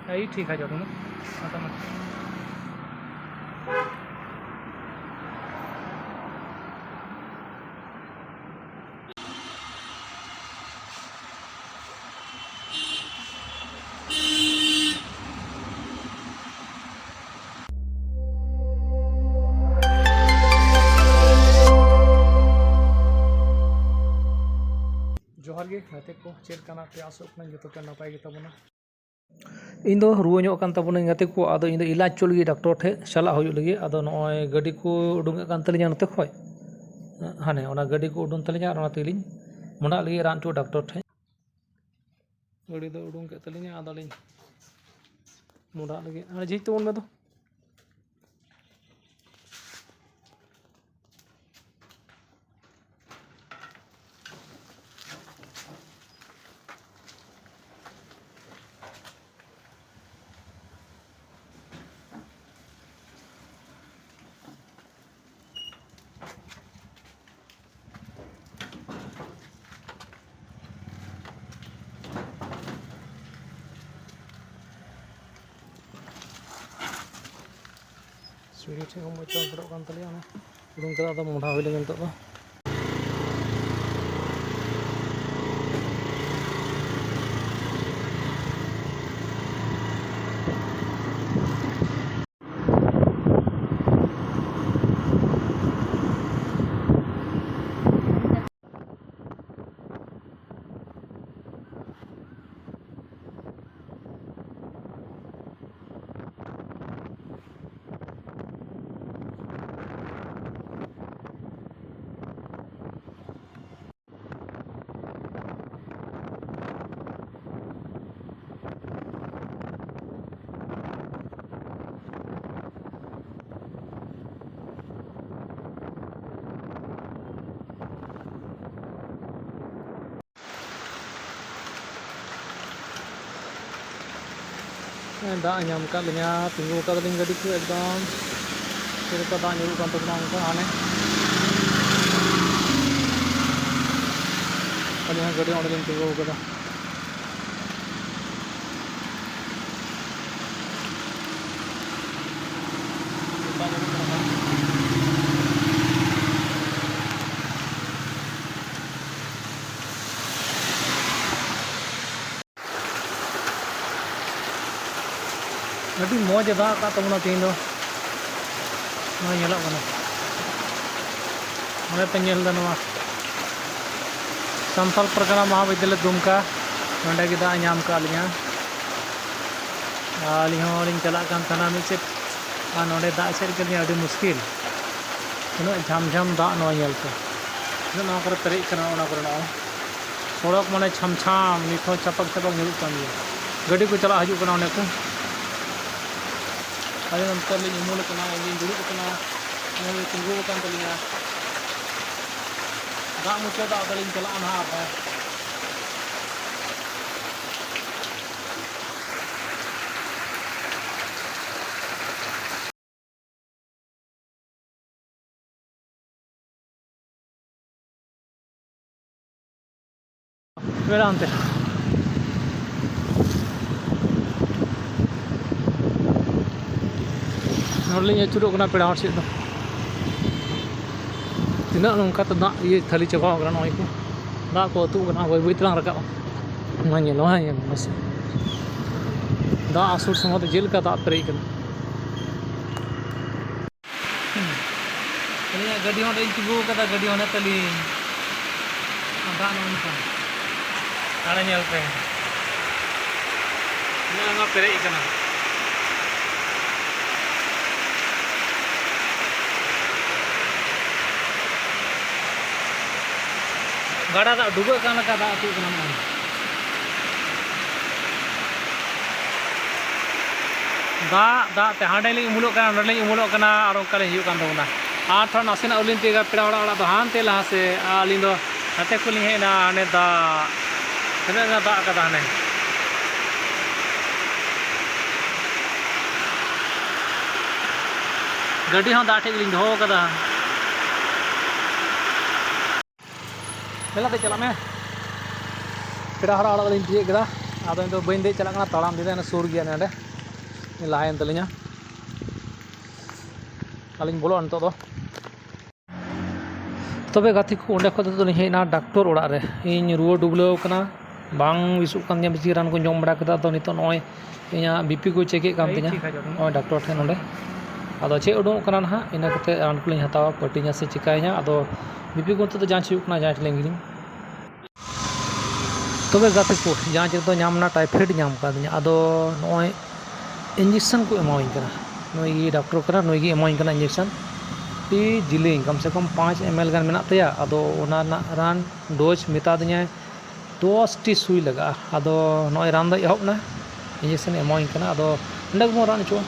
यही ठीक है जो तुम जोहार गे गाते को चेक करना पे आसोक ना जो तो नपाय गे तबना इन दो रुआ ᱧᱚᱜ ᱠᱟᱱ ᱛᱟᱵᱚᱱᱟ ᱜᱟᱛᱮ ᱠᱚ ᱟᱫᱚ ᱤᱧ ᱫᱚ ᱤᱞᱟᱡ ᱪᱚ ᱞᱟᱹᱜᱤᱫ ᱰᱟᱠᱛᱚᱨ ᱴᱷᱮ ᱪᱟᱞᱟᱜ ᱦᱩᱭᱩᱜ ᱞᱟᱹᱜᱤᱫ ᱟᱫᱚ ᱱᱚᱜᱼᱚᱭ ᱜᱟᱹᱰᱤ ᱠᱚ ᱩᱰᱩᱝ ᱠᱟᱱ ᱛᱟᱹᱞᱤᱧᱟ ᱱᱚᱛᱮ ᱠᱷᱚᱡ ᱦᱟᱱᱮ ᱚᱱᱟ ᱜᱟᱹᱰᱤ ᱠᱚ ᱩᱰᱩᱝ ᱛᱟᱹᱞᱤᱧᱟ ᱟᱨ ᱚᱱᱟ ᱛᱮᱞᱤᱧ ᱢᱚᱰᱟᱜ ᱞᱟᱹᱜᱤᱫ ᱨᱟᱱ ᱪᱚ ᱰᱟᱠᱛᱚᱨ ᱴᱷᱮ ᱜᱟᱹᱰᱤ ᱫᱚ ᱩᱰᱩᱝ ᱠᱮᱫ ᱛᱟᱹᱞᱤᱧᱟ ᱟᱫᱚ ᱞᱤᱧ ᱢᱚᱰᱟᱜ ᱞᱟᱹᱜᱤᱫ ᱟᱨ ᱡᱷᱤᱡ ᱛᱟᱵᱚᱱ ᱢᱮ ᱫᱚ सीढ़ी ठेक मज पड़ों कान तलिया उडूंग कदा मोढ़ा हुई लगे नितोग दो दाग नाम का तिंगू का गाड़ी को एकदम चलका दाग ᱧᱩᱨᱩᱜ ᱠᱟᱱ ᱛᱟᱵᱚᱱᱟ ᱚᱱᱠᱟ ᱦᱟᱱᱮ ᱟᱹᱞᱤᱧ ᱜᱟᱹᱰᱤ ᱚᱸᱰᱮ ᱞᱤᱧ ᱛᱤᱸᱜᱩ ᱟᱠᱟᱫᱟ अभी मौज दाग का तबना तीन दो पे संथाल परगना महाविद्यालय दुमका नोडे दाग नाम का अली चलना मिसेट नोडे दाग सेट के मुश्किल तीन झमझम दाग पे पेरेजना सड़क माने छम छाम नित चपक चपक ᱧᱩᱨᱩᱜ गाड़ी को चला हजूना अने को अरे अंतर उमूल दुड़ूब तिंगू तलिया दाग मुचा दाग चला ना वेदांते नोडलिंग अचुरों पेड़ हर से तीना नौका तो दाग ये थाली चाबा नई को दाग को अतुना बै बै तलांग रखा दाग आसुर समय तो जेलका दाग पेरेज गाड़ी हाँ तिंगू गाड़ी हाँ तली दाग नौका हाणे पे पेरेज गाड़ा दाग डूबे दाग अतुना दाग दाग हाँडे उमुलों उमुलों और अंका हजूना और थोड़ा नासेना उलिन ते पेड़ तो हानते लहा से अली हाथे को हेना हाँ दाग दाग हाँ गाड़ी हाँ दाग ठेक दो चला पे चला में पेड़ हरा तीजे ᱟᱫᱚ ᱤᱧ ᱫᱚ ᱵᱟᱹᱧ ᱫᱮᱡ ᱪᱟᱞᱟᱜ ᱠᱟᱱᱟ ᱛᱟᱲᱟᱢ ᱤᱫᱤᱭᱮᱫᱟ ᱥᱩᱨ ᱜᱮᱭᱟ ᱱᱚᱰᱮ ᱞᱟᱦᱟᱭᱮᱱ ᱛᱟᱹᱞᱤᱧᱟ ᱟᱹᱞᱤᱧ ᱵᱚᱞᱚᱜᱼᱟ ᱱᱤᱛᱚᱜ ᱫᱚ ᱛᱚᱵᱮ ᱜᱟᱛᱮ ᱠᱚ ᱚᱸᱰᱮ ᱠᱷᱚᱱ ᱫᱚᱧ ᱦᱮᱡ ᱮᱱᱟ ᱰᱟᱠᱛᱚᱨ ᱚᱲᱟᱜ ᱨᱮ ᱤᱧ ᱨᱩᱣᱟᱹ ᱰᱩᱵᱞᱟᱹᱣ ᱠᱟᱱᱟ ᱵᱟᱝ ᱵᱮᱥᱚᱜ ᱠᱟᱱ ᱛᱤᱧᱟ ᱵᱮᱥᱤ ᱨᱟᱱ ᱠᱚ ᱡᱚᱢ ᱵᱟᱲᱟ ᱠᱮᱫᱟ ᱟᱫᱚ ᱱᱤᱛᱚᱜ ᱱᱚᱜᱼᱚᱭ ᱤᱧᱟᱹᱜ ᱵᱤᱯᱤ ᱠᱚ ᱪᱮᱠᱮᱫ ᱠᱟᱱ ᱛᱤᱧᱟ ᱱᱚᱜᱼᱚᱭ ᱰᱟᱠᱛᱚᱨ ᱴᱷᱮᱱ ᱱᱚᱰᱮ ᱟᱫᱚ ᱪᱮᱫ ᱩᱰᱩᱠᱚᱜ ᱠᱟᱱᱟ ᱱᱟᱦᱟᱜ ᱤᱱᱟᱹ ᱠᱟᱛᱮ ᱨᱟᱱ ᱠᱚᱞᱤᱧ ᱦᱟᱛᱟᱣᱟ ᱯᱟᱹᱴᱤᱧᱟ ᱥᱮ ᱪᱤᱠᱟᱹᱭᱧᱟ ᱟᱫᱚ ᱵᱤᱯᱤ ᱠᱚ ᱱᱤᱛᱚᱜ ᱫᱚ ᱡᱟᱸᱪ ᱦᱩᱭᱩᱜ ᱠᱟᱱᱟ ᱡᱟᱸᱪ ᱞᱮᱱ ᱜᱮᱞᱤᱧ ᱛᱚᱵᱮ ᱜᱟᱛᱮ ᱠᱚ ᱡᱟᱸᱪ ᱨᱮᱫᱚ ᱧᱟᱢ ᱮᱱᱟ ᱴᱟᱭᱯᱷᱚᱭᱮᱰ ᱧᱟᱢ ᱠᱟᱫᱤᱧᱟ ᱟᱫᱚ ᱱᱚᱜᱼᱚᱭ ᱤᱧᱡᱮᱠᱥᱚᱱ ᱠᱚ ᱮᱢᱟᱣᱟᱹᱧ ᱠᱟᱱᱟ ᱱᱩᱭ ᱜᱮ ᱰᱟᱠᱛᱚᱨ ᱠᱟᱱᱟ ᱱᱩᱭ ᱜᱮ ᱮᱢᱟᱣᱟᱹᱧ ᱠᱟᱱᱟ ᱤᱧᱡᱮᱠᱥᱚᱱ ᱟᱹᱰᱤ ᱡᱤᱞᱤᱧ ᱠᱚᱢ ᱥᱮ ᱠᱚᱢ 5 ml ᱜᱟᱱ ᱢᱮᱱᱟᱜ ᱛᱟᱭᱟ ᱟᱫᱚ ᱚᱱᱟ ᱨᱮᱱᱟᱜ ᱨᱟᱱ ᱰᱳᱡᱽ ᱢᱮᱛᱟ ᱫᱤᱧᱟᱭ 10ᱴᱤ ᱥᱩᱭ ᱞᱟᱜᱟᱜᱼᱟ ᱟᱫᱚ ᱱᱚᱜᱼᱚᱭ ᱨᱟᱱ ᱫᱚ ᱮᱦᱚᱵ ᱮᱱᱟ ᱤᱧᱡᱮᱠᱥᱚᱱ ᱮᱢᱟᱣᱟᱹᱧ ᱠᱟᱱᱟ ᱟᱫᱚ ᱚᱸᱰᱮ ᱜᱮᱵᱚᱱ ᱨᱟᱱ ᱦᱚᱪᱚᱜᱼᱟ